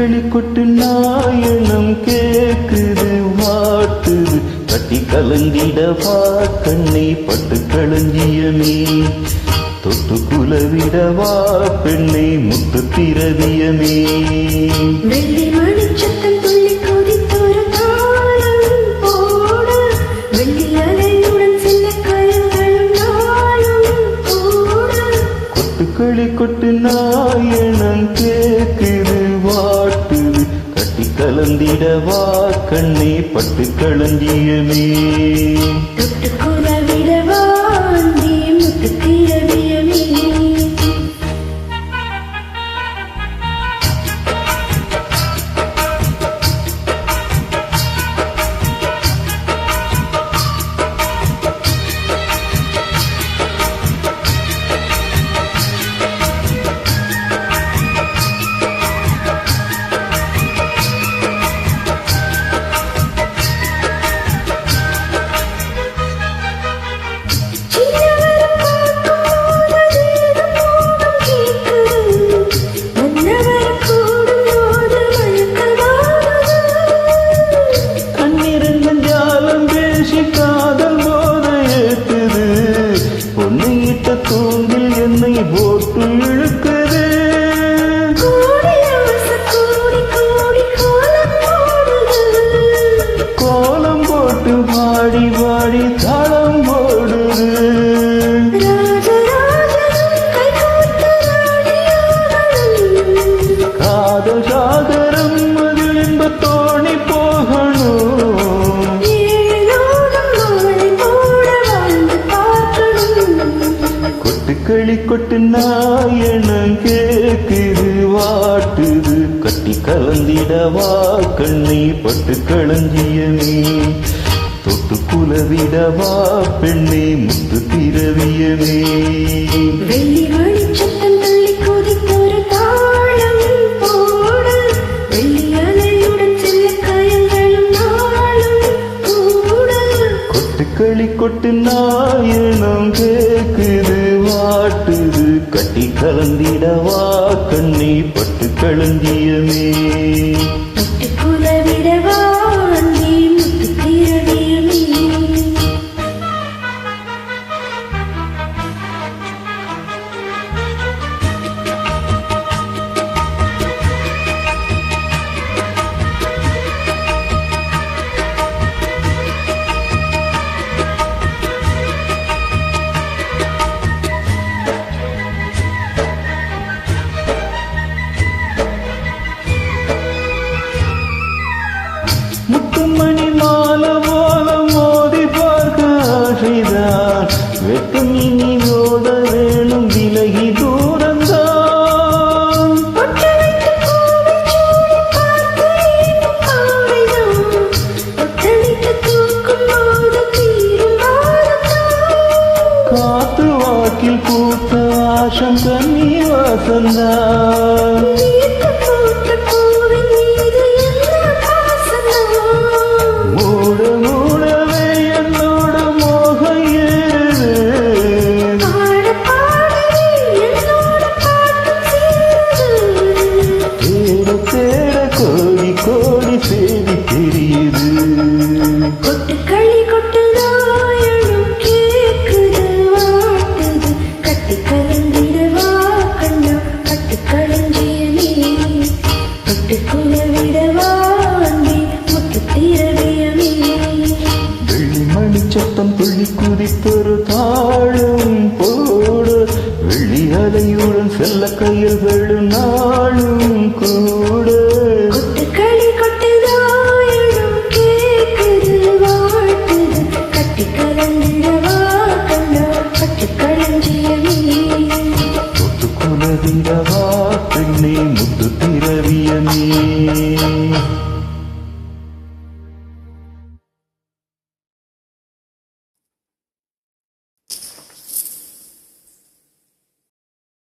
கொட்டுக்களி கொட்டு நாயனம் கேக்குது வாட்டுது கட்டி கலங்கிடவா கண்ணை பட்டு களஞ்சியமே தொட்டு குலவிடவா பெண்ணை முத்து திரவியமே வெள்ளி மணிச்சத்தம் துள்ளி கொதித்தொரு தாளம் போட வெள்ளி அலையுடன் சில கயங்களும் நாளும் போட கொட்டுக்களி கொட்டு நாயனம் கேக்குது வாட்டுது கட்டி கலந்திடவா கண்ணை பட்டு களஞ்சியமே தொட்டு குலவிடவா நீ முத்து திரவியமே காதல் போத ஏத்துது பொன்னிட்ட தூண்டில் என்னை போட்டு இழுக்குது கோலம் போட்டு பாடி பாடி தாளம் போடுது காதல் சாகரம் அதில் இன்ப தோணி போகணும் கொட்டுக்களி கொட்டு நாயனம் கேக்குது வாட்டுது கட்டி கலந்திடவா கண்ணை பட்டு களஞ்சியமே தொட்டு குலவிடவா பெண்ணை முத்து திரவியமே வெள்ளி மணிச்சத்தம் துள்ளி கொதித்தொரு தாளம் போட வெள்ளி அலையுடன் சில கயங்களும் நாளும் கூட கொட்டுக்களி கொட்டு நாயனம் கேக்குது வாட்டுது கட்டி கலந்திடவா கண்ணை பட்டு களஞ்சியமே தொட்டு குலவிடவா நீ முத்து திரவியமே முத்துமணி மாலை போல மோதி பார்க்க ஆசைதான் வெட்கம் இனி